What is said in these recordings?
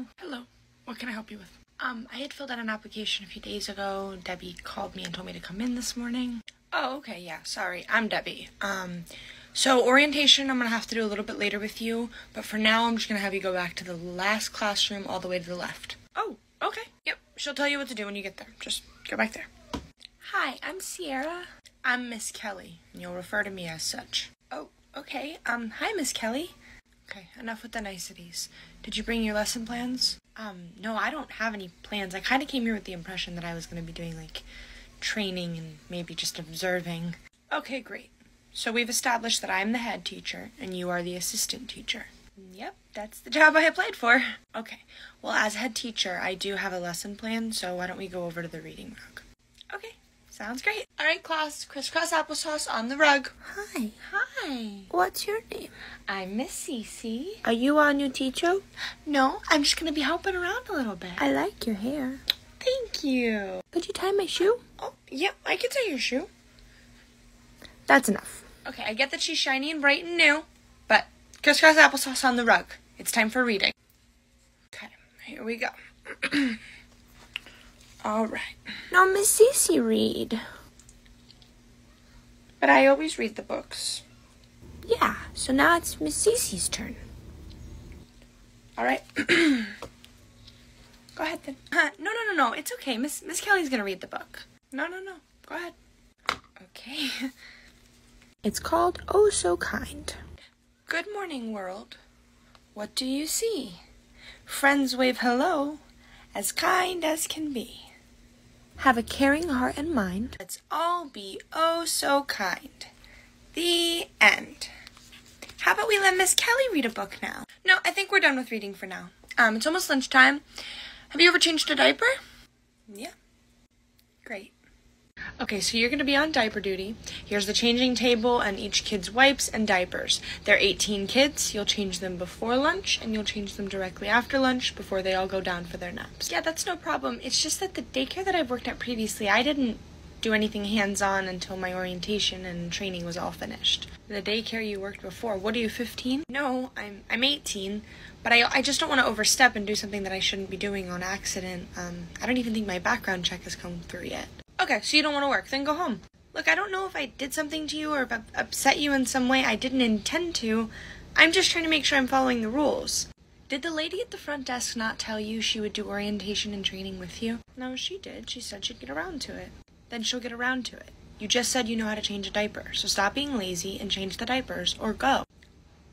Hello. Hello. What can I help you with? I had filled out an application a few days ago. Debbie called me and told me to come in this morning. Oh, okay, yeah, sorry. I'm Debbie. So orientation I'm gonna have to do a little bit later with you, but for now I'm just gonna have you go back to the last classroom all the way to the left. Oh, okay. Yep, she'll tell you what to do when you get there. Just go back there. Hi, I'm Sierra. I'm Miss Kelly, and you'll refer to me as such. Oh, okay. Hi, Miss Kelly. Okay, enough with the niceties. Did you bring your lesson plans? No, I don't have any plans. I kind of came here with the impression that I was going to be doing, like, training and maybe just observing. Okay, great. So we've established that I'm the head teacher and you are the assistant teacher. Yep, that's the job I applied for. Okay, well, as head teacher, I do have a lesson plan, so why don't we go over to the reading rug? Okay, sounds great. All right, class, crisscross applesauce on the rug. Hi. Hi. What's your name? I'm Miss Cece. Are you our new teacher? No, I'm just going to be helping around a little bit. I like your hair. Thank you. Could you tie my shoe? Oh, yeah, I can tie your shoe. That's enough. Okay, I get that she's shiny and bright and new, but crisscross applesauce on the rug. It's time for reading. Okay, here we go. All right. Now, Miss Cece, read. But I always read the books. Yeah, so now it's Miss Cece's turn. All right. Go ahead then. No. It's okay. Miss Kelly's gonna read the book. No. Go ahead. Okay. It's called Oh So Kind. Good morning, world. What do you see? Friends wave hello, as kind as can be. Have a caring heart and mind. Let's all be oh so kind. The end. How about we let Miss Kelly read a book now? No, I think we're done with reading for now. It's almost lunchtime. Have you ever changed a diaper? Yeah. Great. Okay, so you're going to be on diaper duty. Here's the changing table and each kid's wipes and diapers. There are 18 kids. You'll change them before lunch, and you'll change them directly after lunch before they all go down for their naps. Yeah, that's no problem. It's just that the daycare that I've worked at previously, I didn't do anything hands-on until my orientation and training was all finished. The daycare you worked before, what are you, 15? No, I'm 18, but I just don't want to overstep and do something that I shouldn't be doing on accident. I don't even think my background check has come through yet. Okay, so you don't want to work, then go home. Look, I don't know if I did something to you or if I've upset you in some way. I didn't intend to. I'm just trying to make sure I'm following the rules. Did the lady at the front desk not tell you she would do orientation and training with you? No, she did. She said she'd get around to it. Then she'll get around to it. You just said you know how to change a diaper, so stop being lazy and change the diapers, or go.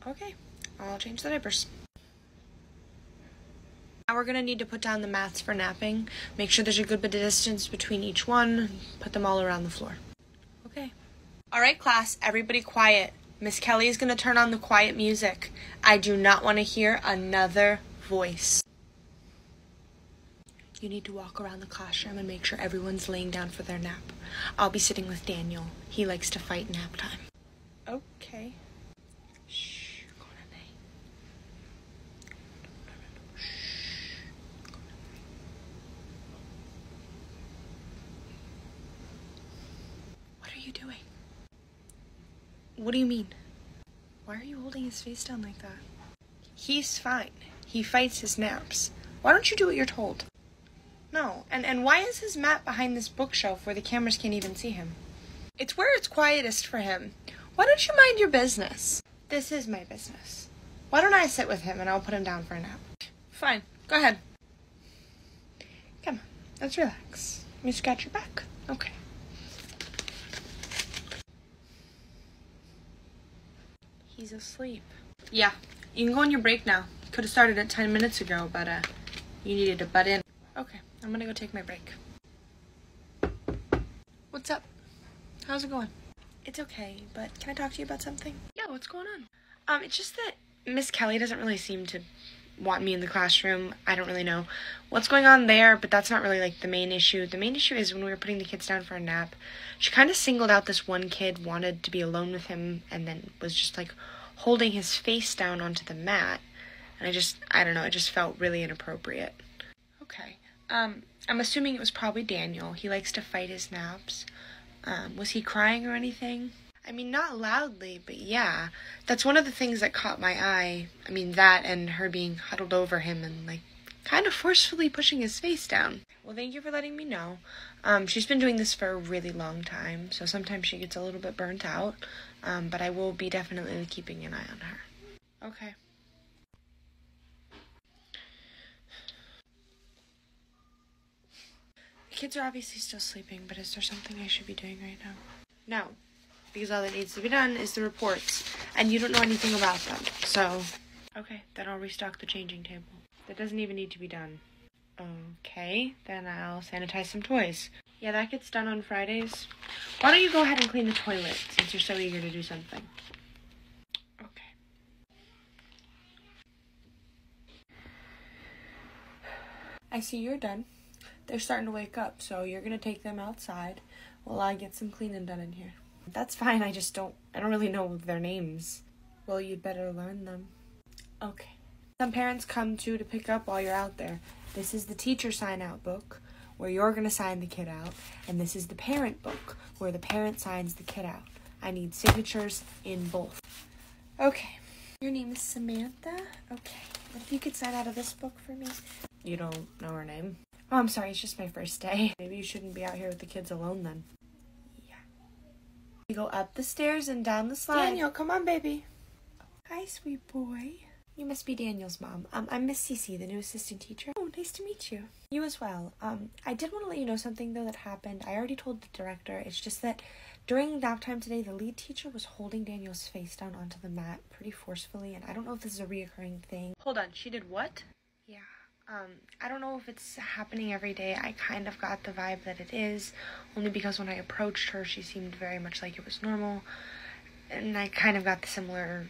Okay, I'll change the diapers. Now we're going to need to put down the mats for napping. Make sure there's a good bit of distance between each one. Put them all around the floor. Okay. All right, class, everybody quiet. Miss Kelly is going to turn on the quiet music. I do not want to hear another voice. You need to walk around the classroom and make sure everyone's laying down for their nap. I'll be sitting with Daniel. He likes to fight nap time. Okay. Shh. Go on, Nate. What are you doing? What do you mean? Why are you holding his face down like that? He's fine. He fights his naps. Why don't you do what you're told? No, and why is his mat behind this bookshelf where the cameras can't even see him? It's where it's quietest for him. Why don't you mind your business? This is my business. Why don't I sit with him and I'll put him down for a nap? Fine, go ahead. Come on, let's relax. Let me scratch your back. Okay. He's asleep. Yeah, you can go on your break now. You could have started it 10 minutes ago, but you needed to butt in. Okay, I'm gonna go take my break. What's up? How's it going? It's okay, but can I talk to you about something? Yeah, what's going on? It's just that Miss Kelly doesn't really seem to want me in the classroom. I don't really know what's going on there, but that's not really, like, the main issue. The main issue is when we were putting the kids down for a nap, she kind of singled out this one kid, wanted to be alone with him, and then was just, like, holding his face down onto the mat. And I don't know, it just felt really inappropriate. Okay. I'm assuming it was probably Daniel. He likes to fight his naps. Was he crying or anything? I mean, not loudly, but yeah. That's one of the things that caught my eye. I mean, that and her being huddled over him and, like, kind of forcefully pushing his face down. Well, thank you for letting me know. She's been doing this for a really long time, so sometimes she gets a little bit burnt out, but I will be definitely keeping an eye on her. Okay. The kids are obviously still sleeping, but is there something I should be doing right now? No, because all that needs to be done is the reports, and you don't know anything about them, so... Okay, then I'll restock the changing table. That doesn't even need to be done. Okay, then I'll sanitize some toys. Yeah, that gets done on Fridays. Why don't you go ahead and clean the toilet, since you're so eager to do something? Okay. I see you're done. They're starting to wake up, so you're gonna take them outside while I get some cleaning done in here. That's fine, I don't really know their names. Well, you'd better learn them. Okay. Some parents come to pick up while you're out there. This is the teacher sign-out book, where you're going to sign the kid out. And this is the parent book, where the parent signs the kid out. I need signatures in both. Okay. Your name is Samantha? Okay. What if you could sign out of this book for me? You don't know her name? Oh, I'm sorry, it's just my first day. Maybe you shouldn't be out here with the kids alone then. Yeah. You go up the stairs and down the slide. Daniel, come on, baby. Hi, sweet boy. You must be Daniel's mom. I'm Miss Cece, the new assistant teacher. Oh, nice to meet you. You as well. I did want to let you know something, though, that happened. I already told the director. It's just that during nap time today, the lead teacher was holding Daniel's face down onto the mat pretty forcefully, and I don't know if this is a reoccurring thing. Hold on, she did what? Yeah. I don't know if it's happening every day. I kind of got the vibe that it is, only because when I approached her, she seemed very much like it was normal, and I kind of got the similar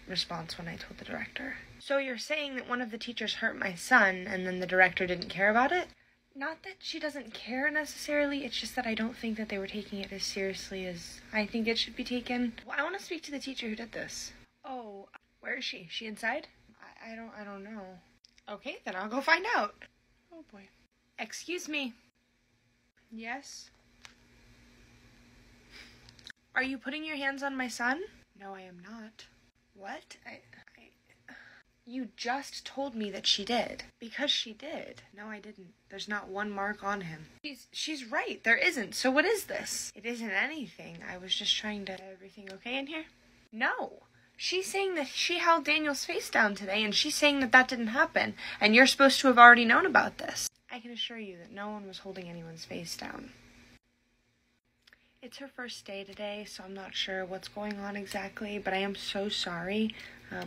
response when I told the director. So you're saying that one of the teachers hurt my son and then the director didn't care about it? Not that she doesn't care necessarily, it's just that I don't think that they were taking it as seriously as I think it should be taken. Well, I want to speak to the teacher who did this. Oh, where is she? Is she inside? I don't know. Okay, then I'll go find out. Oh boy. Excuse me. Yes? Are you putting your hands on my son? No, I am not. What? You just told me that she did. Because she did. No, I didn't. There's not one mark on him. She's right. There isn't. So what is this? It isn't anything. I was just trying to... Everything okay in here? No. She's saying that she held Daniel's face down today, and she's saying that that didn't happen. And you're supposed to have already known about this. I can assure you that no one was holding anyone's face down. It's her first day today, so I'm not sure what's going on exactly, but I am so sorry.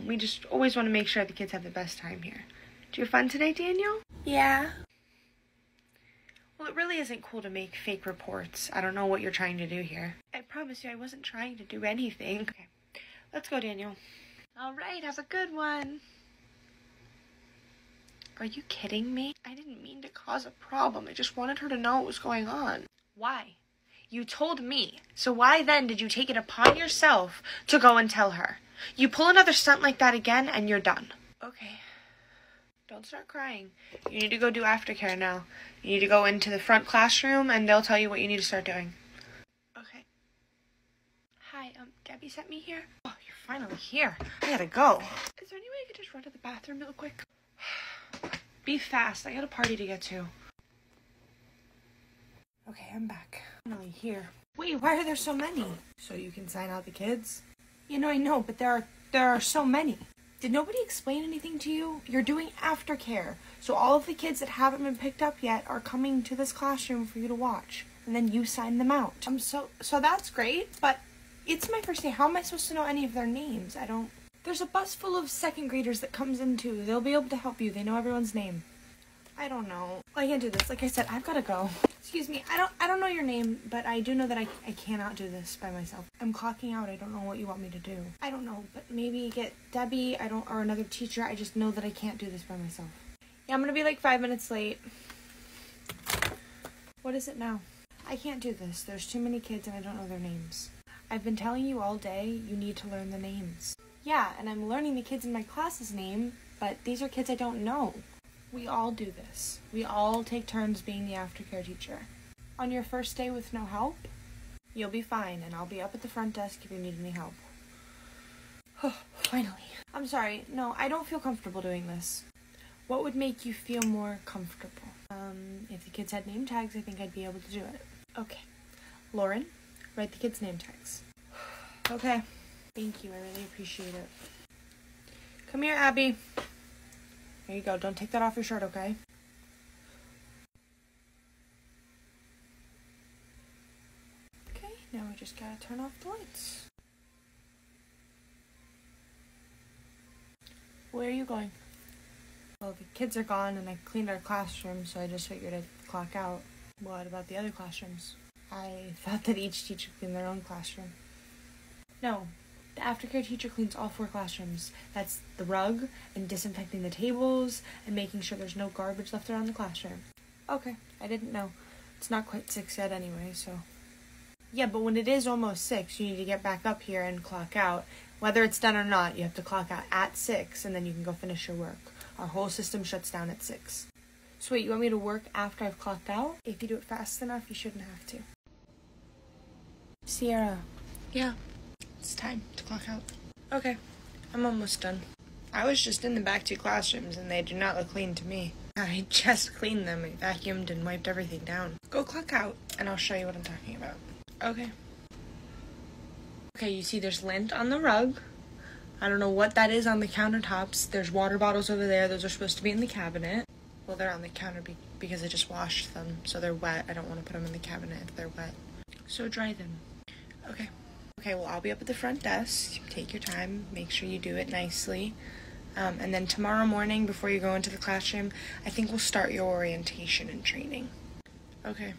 We just always want to make sure the kids have the best time here. Did you have fun today, Daniel? Yeah. Well, it really isn't cool to make fake reports. I don't know what you're trying to do here. I promise you I wasn't trying to do anything. Okay, let's go, Daniel. All right, have a good one. Are you kidding me? I didn't mean to cause a problem. I just wanted her to know what was going on. Why? You told me, so why then did you take it upon yourself to go and tell her? You pull another stunt like that again, and you're done. Okay. Don't start crying. You need to go do aftercare now. You need to go into the front classroom, and they'll tell you what you need to start doing. Okay. Hi, Gabby sent me here. Oh, you're finally here. I gotta go. Is there any way I could just run to the bathroom real quick? Be fast. I got a party to get to. Okay, I'm back. I'm finally here. Wait, why are there so many? So you can sign out the kids? You know, I know, but there are so many. Did nobody explain anything to you? You're doing aftercare. So all of the kids that haven't been picked up yet are coming to this classroom for you to watch. And then you sign them out. So that's great, but it's my first day. How am I supposed to know any of their names? There's a bus full of second graders that comes in too. They'll be able to help you. They know everyone's name. I don't know. I can't do this. Like I said, I've got to go. Excuse me. I don't know your name, but I do know that I cannot do this by myself. I'm clocking out. I don't know what you want me to do. I don't know, but maybe get Debbie, or another teacher. I just know that I can't do this by myself. Yeah, I'm going to be like 5 minutes late. What is it now? I can't do this. There's too many kids and I don't know their names. I've been telling you all day, you need to learn the names. Yeah, and I'm learning the kids in my class's name, but these are kids I don't know. We all do this. We all take turns being the aftercare teacher. On your first day with no help, you'll be fine, and I'll be up at the front desk if you need any help. Oh, finally. I'm sorry. No, I don't feel comfortable doing this. What would make you feel more comfortable? If the kids had name tags, I think I'd be able to do it. Okay. Lauren, write the kids' name tags. Okay. Thank you. I really appreciate it. Come here, Abby. There you go. Don't take that off your shirt, okay? Okay, now we just gotta turn off the lights. Where are you going? Well, the kids are gone and I cleaned our classroom, so I just figured I'd clock out. What about the other classrooms? I thought that each teacher cleaned their own classroom. No, the aftercare teacher cleans all 4 classrooms. That's the rug and disinfecting the tables and making sure there's no garbage left around the classroom. Okay, I didn't know. It's not quite 6 yet anyway, so... Yeah, but when it is almost 6, you need to get back up here and clock out. Whether it's done or not, you have to clock out at 6 and then you can go finish your work. Our whole system shuts down at 6. So wait, you want me to work after I've clocked out? If you do it fast enough, you shouldn't have to. Sierra. Yeah, it's time to clock out. Okay, I'm almost done. I was just in the back 2 classrooms and they do not look clean to me. I just cleaned them, I vacuumed and wiped everything down. Go clock out and I'll show you what I'm talking about. Okay. Okay, you see there's lint on the rug. I don't know what that is on the countertops. There's water bottles over there. Those are supposed to be in the cabinet. Well, they're on the counter because I just washed them, so they're wet. I don't want to put them in the cabinet if they're wet. So dry them. Okay. Okay, well, I'll be up at the front desk. Take your time. Make sure you do it nicely. And then tomorrow morning, before you go into the classroom, I think we'll start your orientation and training. Okay.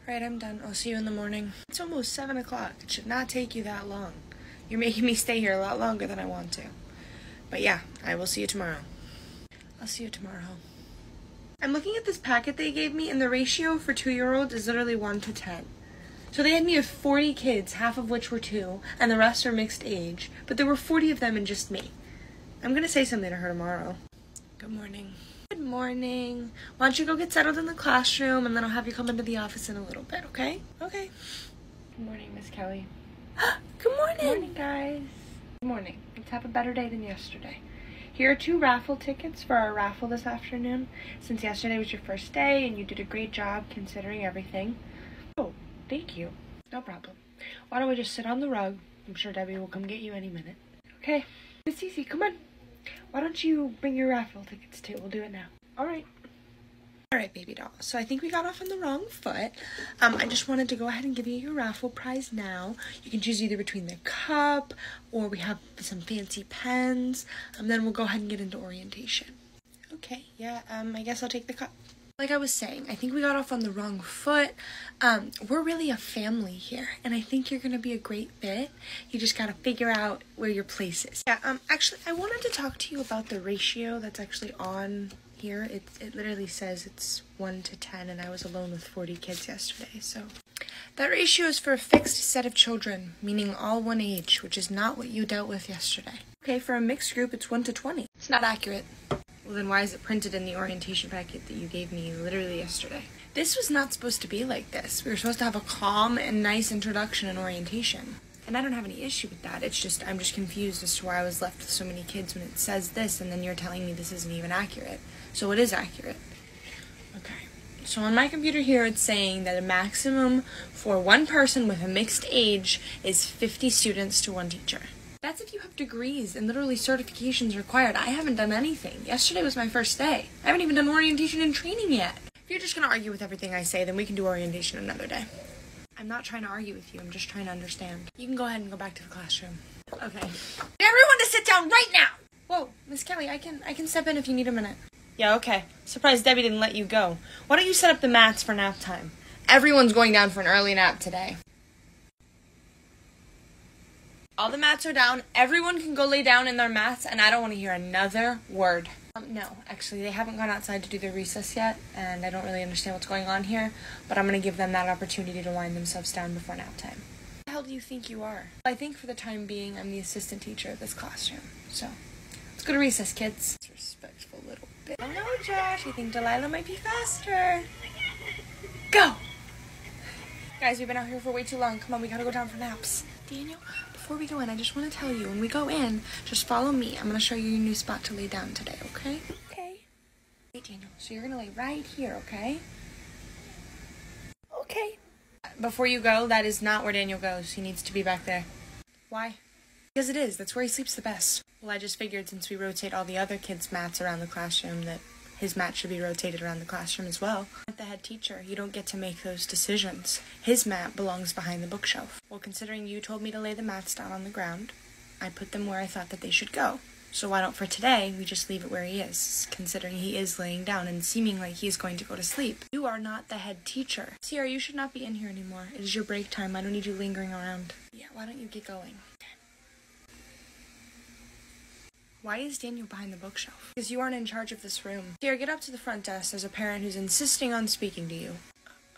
Alright, I'm done. I'll see you in the morning. It's almost 7 o'clock. It should not take you that long. You're making me stay here a lot longer than I want to. But yeah, I will see you tomorrow. I'll see you tomorrow. I'm looking at this packet they gave me, and the ratio for 2-year-olds is literally 1 to 10. So they had me with 40 kids, half of which were 2, and the rest are mixed age. But there were 40 of them and just me. I'm gonna say something to her tomorrow. Good morning. Good morning. Why don't you go get settled in the classroom, and then I'll have you come into the office in a little bit, okay? Okay. Good morning, Miss Kelly. Good morning. Good morning, guys. Good morning. Let's have a better day than yesterday. Here are 2 raffle tickets for our raffle this afternoon. Since yesterday was your first day, and you did a great job considering everything. Oh, thank you. No problem. Why don't we just sit on the rug? I'm sure Debbie will come get you any minute. Okay. Miss Cece, come on. Why don't you bring your raffle tickets too? We'll do it now. Alright. Alright, baby doll. So I think we got off on the wrong foot. I just wanted to go ahead and give you your raffle prize now. You can choose either between the cup or we have some fancy pens. Then we'll go ahead and get into orientation. Okay, yeah, I guess I'll take the cup. Like I was saying, I think we got off on the wrong foot. We're really a family here, and I think you're gonna be a great fit. You just gotta figure out where your place is. Yeah, actually, I wanted to talk to you about the ratio that's actually on here. It literally says it's 1 to 10, and I was alone with 40 kids yesterday, so. That ratio is for a fixed set of children, meaning all one age, which is not what you dealt with yesterday. Okay, for a mixed group, it's 1 to 20. It's not accurate. Well, then why is it printed in the orientation packet that you gave me literally yesterday? This was not supposed to be like this. We were supposed to have a calm and nice introduction and orientation. And I don't have any issue with that. It's just, I'm just confused as to why I was left with so many kids when it says this, and then you're telling me this isn't even accurate. So it is accurate. Okay. So on my computer here, it's saying that a maximum for one person with a mixed age is 50 students to 1 teacher. That's if you have degrees and literally certifications required. I haven't done anything. Yesterday was my first day. I haven't even done orientation and training yet. If you're just going to argue with everything I say, then we can do orientation another day. I'm not trying to argue with you. I'm just trying to understand. You can go ahead and go back to the classroom. Okay. Everyone to sit down right now! Whoa, Miss Kelly, I can step in if you need a minute. Yeah, okay. Surprised Debbie didn't let you go. Why don't you set up the mats for nap time? Everyone's going down for an early nap today. All the mats are down. Everyone can go lay down in their mats, and I don't want to hear another word. No, actually, they haven't gone outside to do their recess yet, and I don't really understand what's going on here, but I'm going to give them that opportunity to wind themselves down before nap time. Who the hell do you think you are? I think for the time being, I'm the assistant teacher of this classroom, so let's go to recess, kids. Disrespectful little bit. Oh no, Josh, you think Delilah might be faster? Go! Guys, we've been out here for way too long. Come on, we gotta go down for naps. Daniel, before we go in, I just want to tell you, when we go in, just follow me. I'm going to show you your new spot to lay down today, okay? Okay. Hey, Daniel, so you're going to lay right here, okay? Okay. Before you go, that is not where Daniel goes. He needs to be back there. Why? Because it is. That's where he sleeps the best. Well, I just figured since we rotate all the other kids' mats around the classroom that his mat should be rotated around the classroom as well. With the head teacher, you don't get to make those decisions. His mat belongs behind the bookshelf. Well, considering you told me to lay the mats down on the ground, I put them where I thought that they should go. So why don't, for today, we just leave it where he is, considering he is laying down and seeming like he is going to go to sleep. You are not the head teacher. Sierra, you should not be in here anymore. It is your break time. I don't need you lingering around. Yeah, why don't you get going? Why is Daniel behind the bookshelf? Because you aren't in charge of this room. Here, get up to the front desk. There's a parent who's insisting on speaking to you.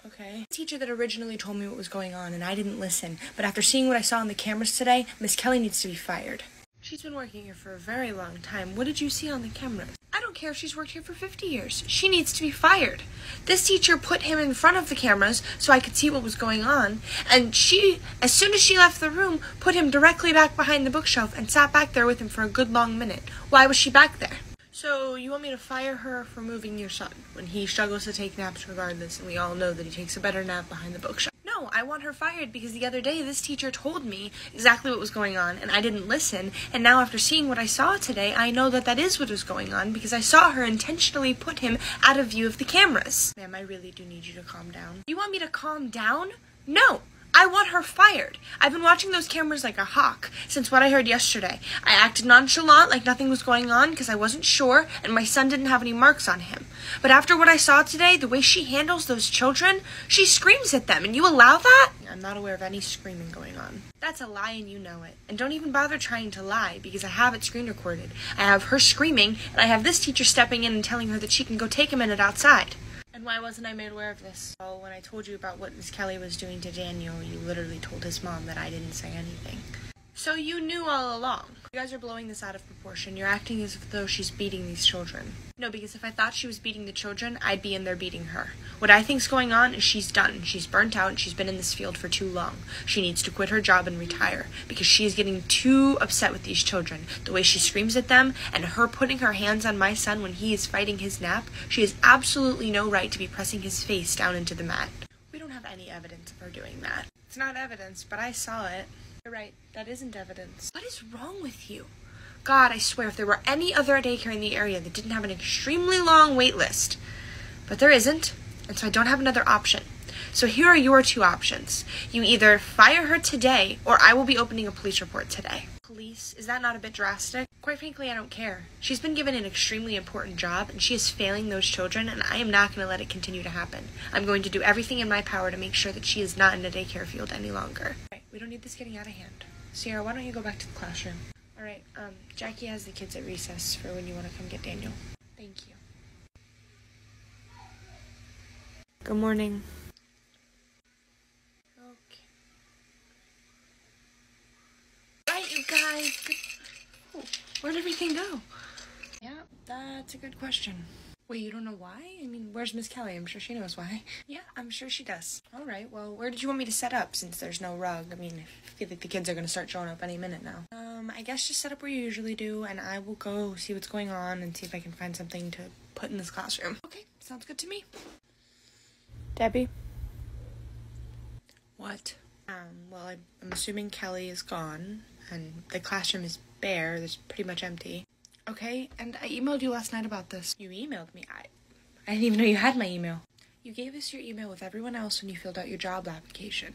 Okay. The teacher that originally told me what was going on, and I didn't listen. But after seeing what I saw on the cameras today, Miss Kelly needs to be fired. She's been working here for a very long time. What did you see on the cameras? I don't care if she's worked here for 50 years. She needs to be fired. This teacher put him in front of the cameras so I could see what was going on. And she, as soon as she left the room, put him directly back behind the bookshelf and sat back there with him for a good long minute. Why was she back there? So you want me to fire her for moving your son when he struggles to take naps regardless, and we all know that he takes a better nap behind the bookshelf? No, I want her fired because the other day this teacher told me exactly what was going on and I didn't listen, and now after seeing what I saw today, I know that that is what was going on because I saw her intentionally put him out of view of the cameras. Ma'am, I really do need you to calm down. You want me to calm down? No! I want her fired. I've been watching those cameras like a hawk since what I heard yesterday. I acted nonchalant like nothing was going on because I wasn't sure and my son didn't have any marks on him. But after what I saw today, the way she handles those children, she screams at them and you allow that? I'm not aware of any screaming going on. That's a lie and you know it. And don't even bother trying to lie because I have it screen recorded. I have her screaming and I have this teacher stepping in and telling her that she can go take a minute outside. And why wasn't I made aware of this? Well, when I told you about what Miss Kelly was doing to Daniel, you literally told his mom that I didn't say anything. So you knew all along. You guys are blowing this out of proportion. You're acting as though she's beating these children. No, because if I thought she was beating the children, I'd be in there beating her. What I think's going on is she's done. She's burnt out and she's been in this field for too long. She needs to quit her job and retire because she is getting too upset with these children. The way she screams at them and her putting her hands on my son when he is fighting his nap, she has absolutely no right to be pressing his face down into the mat. We don't have any evidence of her doing that. It's not evidence, but I saw it. You're right, that isn't evidence. What is wrong with you? God, I swear, if there were any other daycare in the area that didn't have an extremely long wait list. But there isn't, and so I don't have another option. So here are your two options. You either fire her today, or I will be opening a police report today. Police? Is that not a bit drastic? Quite frankly, I don't care. She's been given an extremely important job, and she is failing those children, and I am not going to let it continue to happen. I'm going to do everything in my power to make sure that she is not in a daycare field any longer. Right, we don't need this getting out of hand. Sierra, why don't you go back to the classroom? Alright, Jackie has the kids at recess for when you want to come get Daniel. Thank you. Good morning. Okay. Right, you guys. Oh, where'd everything go? Yeah, that's a good question. Wait, you don't know why? I mean, where's Miss Kelly? I'm sure she knows why. Yeah, I'm sure she does. Alright, well, where did you want me to set up since there's no rug? I mean, I feel like the kids are going to start showing up any minute now. I guess just set up where you usually do, and I will go see what's going on and see if I can find something to put in this classroom. Okay, sounds good to me. Debbie? What? Well, I'm assuming Kelly is gone, and the classroom is bare. It's pretty much empty. Okay, and I emailed you last night about this. You emailed me? I didn't even know you had my email. You gave us your email with everyone else when you filled out your job application.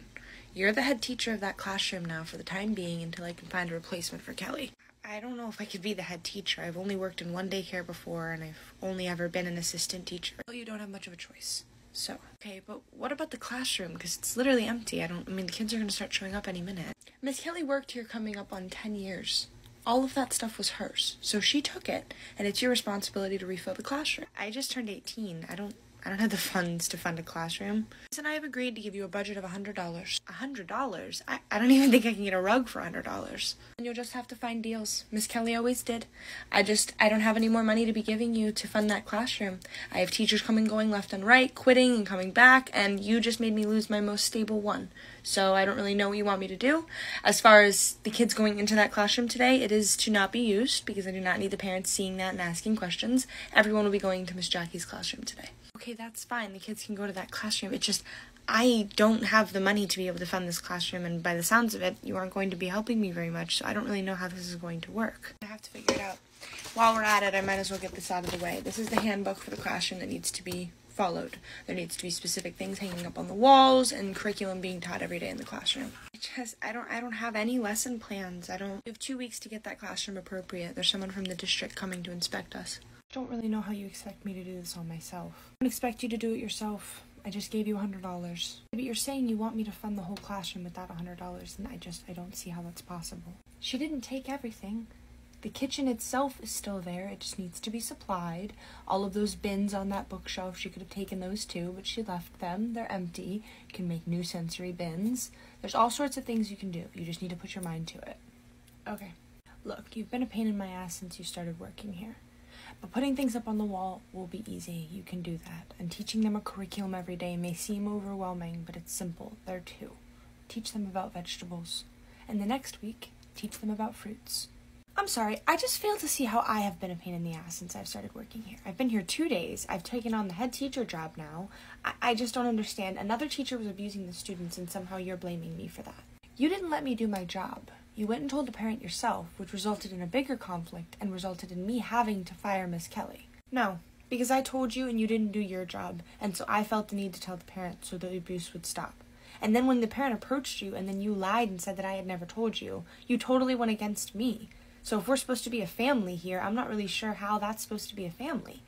You're the head teacher of that classroom now for the time being until I can find a replacement for Kelly. I don't know if I could be the head teacher. I've only worked in one daycare before, and I've only ever been an assistant teacher. Well, you don't have much of a choice. So, okay, but what about the classroom? Because it's literally empty. I mean, the kids are going to start showing up any minute. Miss Kelly worked here coming up on 10 years. All of that stuff was hers. So she took it, and it's your responsibility to refill the classroom. I just turned 18. I don't have the funds to fund a classroom. And I have agreed to give you a budget of $100. $100? I don't even think I can get a rug for $100. And you'll just have to find deals. Miss Kelly always did. I don't have any more money to be giving you to fund that classroom. I have teachers coming going left and right, quitting and coming back, and you just made me lose my most stable one. So I don't really know what you want me to do. As far as the kids going into that classroom today, it is to not be used because I do not need the parents seeing that and asking questions. Everyone will be going to Miss Jackie's classroom today. Okay, that's fine. The kids can go to that classroom. It's just I don't have the money to be able to fund this classroom, and by the sounds of it, you aren't going to be helping me very much, so I don't really know how this is going to work. I have to figure it out. While we're at it, I might as well get this out of the way. This is the handbook for the classroom that needs to be followed. There needs to be specific things hanging up on the walls and curriculum being taught every day in the classroom. I don't have any lesson plans. We have 2 weeks to get that classroom appropriate. There's someone from the district coming to inspect us. I don't really know how you expect me to do this all myself. I don't expect you to do it yourself. I just gave you $100. But you're saying you want me to fund the whole classroom with that $100, and I don't see how that's possible. She didn't take everything. The kitchen itself is still there. It just needs to be supplied. All of those bins on that bookshelf, she could have taken those too, but she left them. They're empty. You can make new sensory bins. There's all sorts of things you can do. You just need to put your mind to it. Okay. Look, you've been a pain in my ass since you started working here. But putting things up on the wall will be easy. You can do that. And teaching them a curriculum every day may seem overwhelming, but it's simple. There too. Teach them about vegetables. And the next week, teach them about fruits. I'm sorry, I just fail to see how I have been a pain in the ass since I've started working here. I've been here 2 days. I've taken on the head teacher job now. I just don't understand. Another teacher was abusing the students, and somehow you're blaming me for that. You didn't let me do my job. You went and told the parent yourself, which resulted in a bigger conflict and resulted in me having to fire Miss Kelly. No, because I told you and you didn't do your job, and so I felt the need to tell the parent so the abuse would stop. And then when the parent approached you and then you lied and said that I had never told you, you totally went against me. So if we're supposed to be a family here, I'm not really sure how that's supposed to be a family.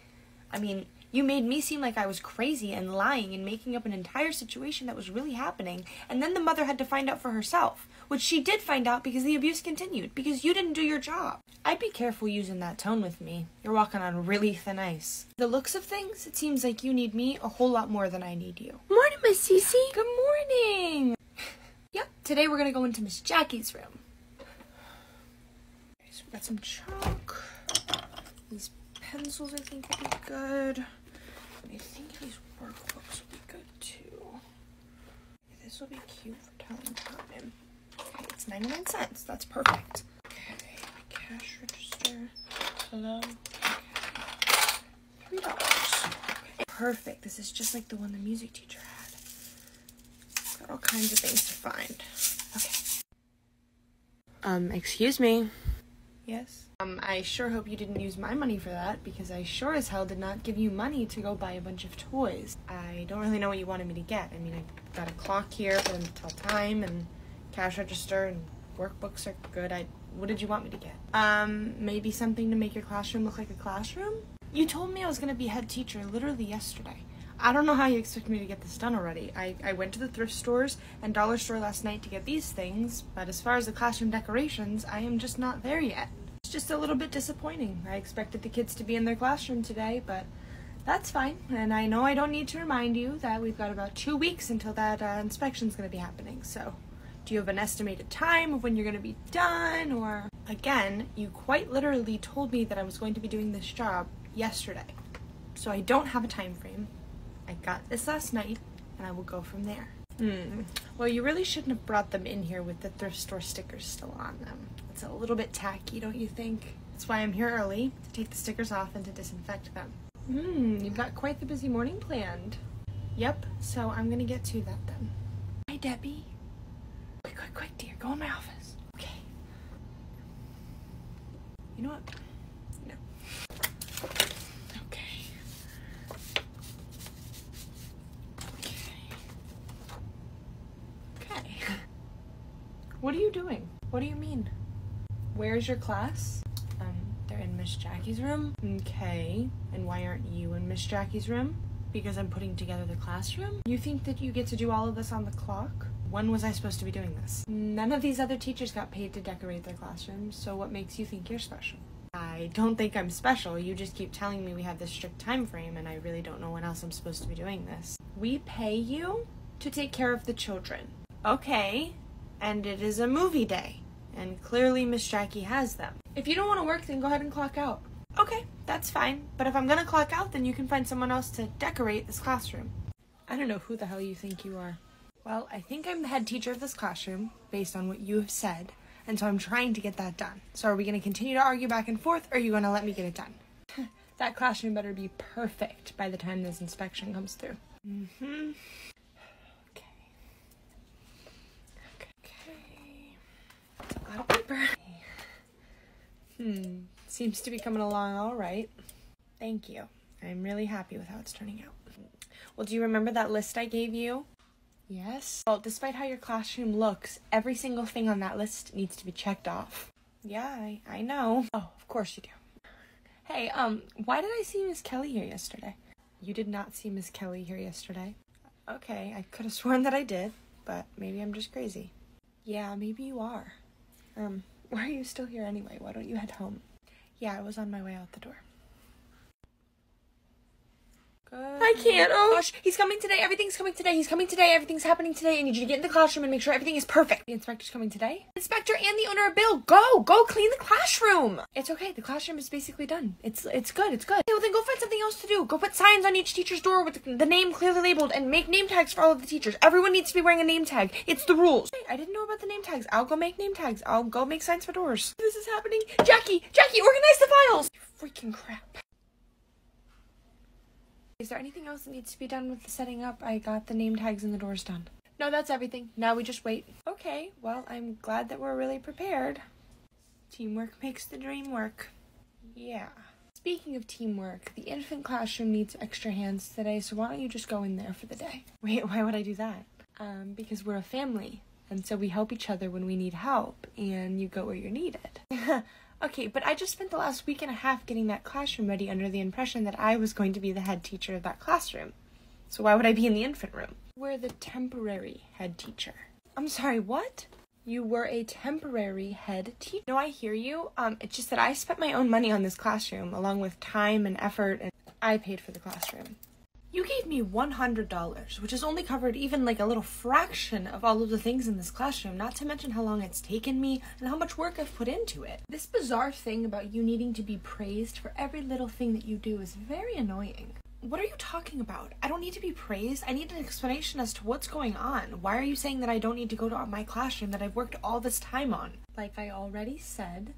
I mean, you made me seem like I was crazy and lying and making up an entire situation that was really happening, and then the mother had to find out for herself, which she did find out because the abuse continued, because you didn't do your job. I'd be careful using that tone with me. You're walking on really thin ice. The looks of things, it seems like you need me a whole lot more than I need you. Morning, Miss Cece. Good morning. Yep, today we're gonna go into Miss Jackie's room. So we got some chalk. These pencils I think will be good. I think these workbooks will be good too. This will be cute for telling time. Okay, it's 99 cents. That's perfect. Okay, cash register. Hello. Okay. $3. Okay. Perfect. This is just like the one the music teacher had. Got all kinds of things to find. Okay. Excuse me. Yes? I sure hope you didn't use my money for that, because I sure as hell did not give you money to go buy a bunch of toys. I don't really know what you wanted me to get. I mean, I got a clock here for them to tell time, and cash register, and workbooks are good. What did you want me to get? Maybe something to make your classroom look like a classroom? You told me I was going to be head teacher literally yesterday. I don't know how you expect me to get this done already. I went to the thrift stores and dollar store last night to get these things, but as far as the classroom decorations, I am just not there yet. It's just a little bit disappointing. I expected the kids to be in their classroom today, but that's fine. And I know I don't need to remind you that we've got about 2 weeks until that inspection's going to be happening. So, do you have an estimated time of when you're going to be done? Or, again, you quite literally told me that I was going to be doing this job yesterday. So I don't have a time frame. I got this last night, and I will go from there. Well, you really shouldn't have brought them in here with the thrift store stickers still on them. It's a little bit tacky, don't you think? That's why I'm here early, to take the stickers off and to disinfect them. You've got quite the busy morning planned. Yep, so I'm gonna get to that then. Hi, Debbie. Quick, dear, go in my office. Okay. You know what? No. Okay. What are you doing? What do you mean? Where's your class? They're in Miss Jackie's room. Okay. And why aren't you in Miss Jackie's room? Because I'm putting together the classroom? You think that you get to do all of this on the clock? When was I supposed to be doing this? None of these other teachers got paid to decorate their classrooms, so what makes you think you're special? I don't think I'm special. You just keep telling me we have this strict time frame, and I really don't know when else I'm supposed to be doing this. We pay you to take care of the children. Okay. And it is a movie day. And clearly Miss Jackie has them. If you don't want to work, then go ahead and clock out. Okay, that's fine. But if I'm gonna clock out, then you can find someone else to decorate this classroom. I don't know who the hell you think you are. Well, I think I'm the head teacher of this classroom, based on what you have said, and so I'm trying to get that done. So are we going to continue to argue back and forth, or are you going to let me get it done? That classroom better be perfect by the time this inspection comes through. Mm-hmm. Okay. It's a lot of paper. Seems to be coming along all right. Thank you. I'm really happy with how it's turning out. Well, do you remember that list I gave you? Yes. Well, despite how your classroom looks, every single thing on that list needs to be checked off. Yeah, I know. Oh, of course you do. Hey, why did I see Miss Kelly here yesterday? You did not see Miss Kelly here yesterday. Okay, I could have sworn that I did, but maybe I'm just crazy. Yeah, maybe you are. Why are you still here anyway? Why don't you head home? Yeah, I was on my way out the door. Good. I can't. Oh gosh, he's coming today. Everything's coming today. He's coming today. Everything's happening today. I need you to get in the classroom and make sure everything is perfect. The inspector's coming today. Inspector and the owner are Bill. Go clean the classroom. It's okay. The classroom is basically done. It's good. It's good. Okay, well then go find something else to do. Go put signs on each teacher's door with the name clearly labeled and make name tags for all of the teachers. Everyone needs to be wearing a name tag. It's the rules. Hey, I didn't know about the name tags. I'll go make name tags. I'll go make signs for doors. This is happening. Jackie, organize the files. Freaking crap. Is there anything else that needs to be done with the setting up? I got the name tags and the doors done. No, that's everything. Now we just wait. Okay, well, I'm glad that we're really prepared. Teamwork makes the dream work. Yeah. Speaking of teamwork, the infant classroom needs extra hands today, so why don't you just go in there for the day? Wait, why would I do that? Because we're a family, and so we help each other when we need help, and you go where you're needed. Okay, but I just spent the last week and a half getting that classroom ready under the impression that I was going to be the head teacher of that classroom. So why would I be in the infant room? We're the temporary head teacher. I'm sorry, what? You were a temporary head teacher? No, I hear you. It's just that I spent my own money on this classroom, along with time and effort, and I paid for the classroom. You gave me $100, which has only covered even like a little fraction of all of the things in this classroom, not to mention how long it's taken me and how much work I've put into it. This bizarre thing about you needing to be praised for every little thing that you do is very annoying. What are you talking about? I don't need to be praised. I need an explanation as to what's going on. Why are you saying that I don't need to go to my classroom that I've worked all this time on? Like I already said,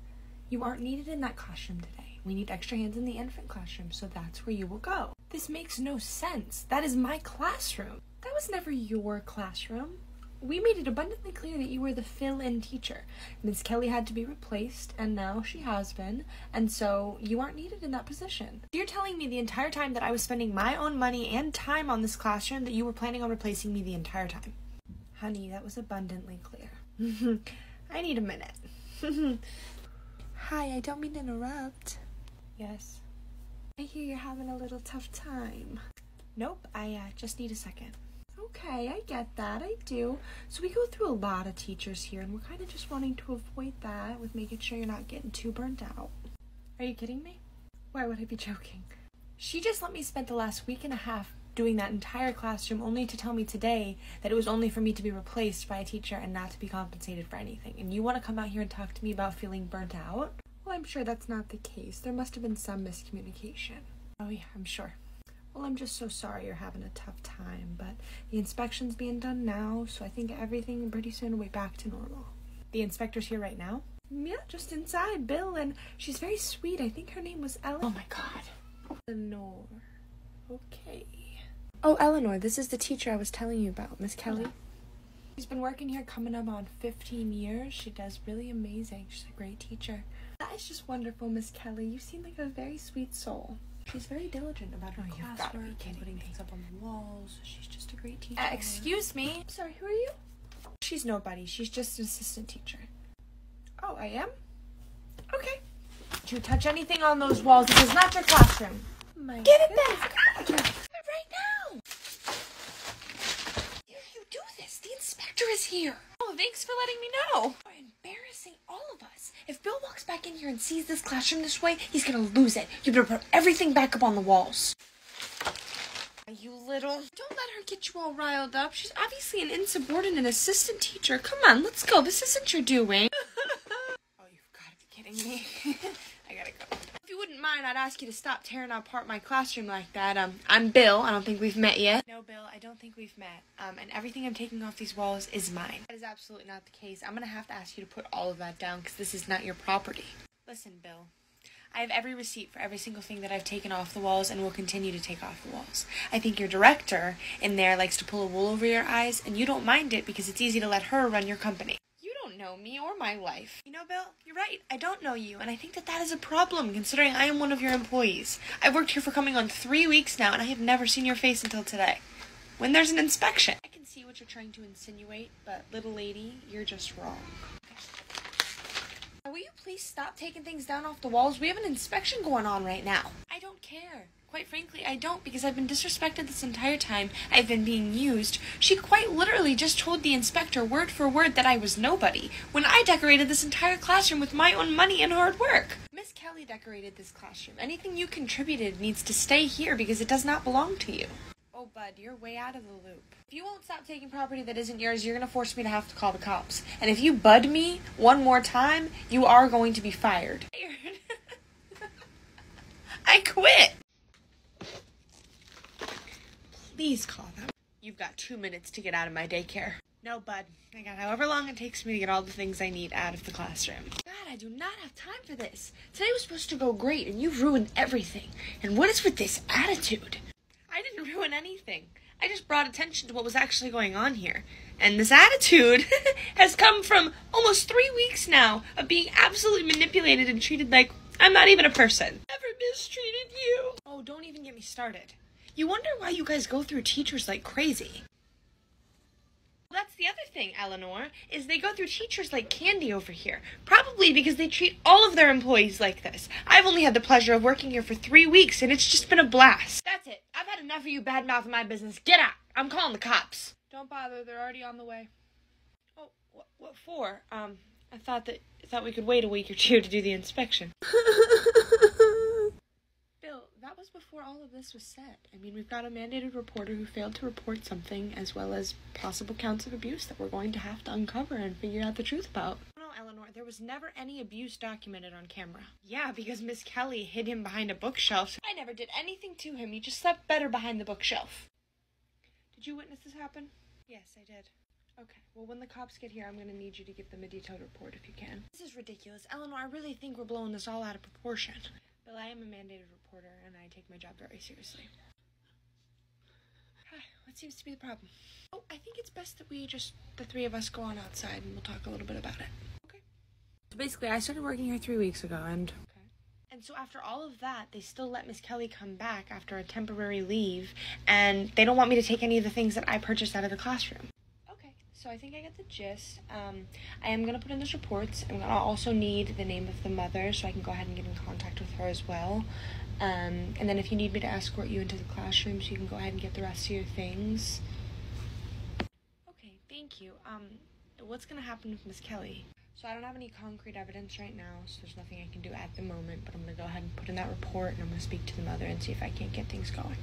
you aren't needed in that classroom today. We need extra hands in the infant classroom, so that's where you will go. This makes no sense. That is my classroom. That was never your classroom. We made it abundantly clear that you were the fill-in teacher. Miss Kelly had to be replaced, and now she has been, and so you aren't needed in that position. You're telling me the entire time that I was spending my own money and time on this classroom that you were planning on replacing me the entire time. Honey, that was abundantly clear. I need a minute. Hi, I don't mean to interrupt. Yes. I hear you're having a little tough time. Nope, I just need a second. Okay, I get that, I do. So we go through a lot of teachers here, and we're kind of just wanting to avoid that with making sure you're not getting too burnt out. Are you kidding me? Why would I be joking? She just let me spend the last week and a half doing that entire classroom only to tell me today that it was only for me to be replaced by a teacher and not to be compensated for anything. And you want to come out here and talk to me about feeling burnt out? Well, I'm sure that's not the case. There must have been some miscommunication. Oh yeah, I'm sure. Well, I'm just so sorry you're having a tough time, but the inspection's being done now, so I think everything pretty soon will be back to normal. The inspector's here right now? Yeah, just inside, Bill, and she's very sweet. I think her name was Ellen. Oh my god. Eleanor. Okay. Oh, Eleanor, this is the teacher I was telling you about, Miss Kelly. She's been working here coming up on 15 years. She does really amazing. She's a great teacher. That is just wonderful, Miss Kelly. You seem like a very sweet soul. She's very diligent about her classwork and putting things up on the walls. She's just a great teacher. Excuse me. Sorry, who are you? She's nobody. She's just an assistant teacher. Oh, I am? Okay. Don't you touch anything on those walls. This is not your classroom. Give it back. Right now. You do this. The inspector is here. Oh, thanks for letting me know. You're embarrassing all of us. If Bill walks back in here and sees this classroom this way, he's gonna lose it. You better put everything back up on the walls. You little... Don't let her get you all riled up. She's obviously an insubordinate assistant teacher. Come on, let's go. This isn't your doing. Oh, you've got to be kidding me. I gotta go. If you wouldn't mind, I'd ask you to stop tearing apart my classroom like that. I'm Bill. I don't think we've met yet. No, Bill, I don't think we've met. And everything I'm taking off these walls is mine. That is absolutely not the case. I'm gonna have to ask you to put all of that down because this is not your property. Listen, Bill. I have every receipt for every single thing that I've taken off the walls and will continue to take off the walls. I think your director in there likes to pull a wool over your eyes, and you don't mind it because it's easy to let her run your company. You don't know me or my life. You know, Bill, you're right. I don't know you, and I think that that is a problem, considering I am one of your employees. I've worked here for coming on 3 weeks now, and I have never seen your face until today. When there's an inspection. I can see what you're trying to insinuate, but little lady, you're just wrong. Will you please stop taking things down off the walls? We have an inspection going on right now. I don't care. Quite frankly, I don't, because I've been disrespected this entire time. I've been being used. She quite literally just told the inspector word for word that I was nobody, when I decorated this entire classroom with my own money and hard work. Miss Kelly decorated this classroom. Anything you contributed needs to stay here because it does not belong to you. Oh, bud, you're way out of the loop. If you won't stop taking property that isn't yours, you're going to force me to have to call the cops. And if you bud me one more time, you are going to be fired. I quit. Please call them. You've got 2 minutes to get out of my daycare. No, bud. I got however long it takes me to get all the things I need out of the classroom. God, I do not have time for this. Today was supposed to go great, and you've ruined everything. And what is with this attitude? I didn't ruin anything. I just brought attention to what was actually going on here. And this attitude has come from almost 3 weeks now of being absolutely manipulated and treated like I'm not even a person. Never mistreated you. Oh, don't even get me started. You wonder why you guys go through teachers like crazy. Well, that's the other thing, Eleanor, is they go through teachers like candy over here. Probably because they treat all of their employees like this. I've only had the pleasure of working here for 3 weeks, and it's just been a blast. That's it. I've had enough of you bad-mouthing my business. Get out. I'm calling the cops. Don't bother. They're already on the way. Oh, what for? I thought we could wait a week or two to do the inspection. Bill, that was before all of this was said. I mean, we've got a mandated reporter who failed to report something, as well as possible counts of abuse that we're going to have to uncover and figure out the truth about. No, Eleanor, there was never any abuse documented on camera. Yeah, because Miss Kelly hid him behind a bookshelf. I never did anything to him. He just slept better behind the bookshelf. Did you witness this happen? Yes, I did. Okay, well, when the cops get here, I'm going to need you to give them a detailed report if you can. This is ridiculous. Eleanor, I really think we're blowing this all out of proportion. Bill, I am a mandated reporter, and I take my job very seriously. What seems to be the problem? Oh, I think it's best that the 3 of us go on outside, and we'll talk a little bit about it. Okay. So basically, I started working here 3 weeks ago, and... Okay. And so after all of that, they still let Miss Kelly come back after a temporary leave, and they don't want me to take any of the things that I purchased out of the classroom. So I think I get the gist. I am going to put in those reports. I'm going to also need the name of the mother so I can go ahead and get in contact with her as well. And then if you need me to escort you into the classroom so you can go ahead and get the rest of your things. Okay, thank you. What's going to happen with Miss Kelly? So I don't have any concrete evidence right now, so there's nothing I can do at the moment, but I'm going to go ahead and put in that report, and I'm going to speak to the mother and see if I can't get things going.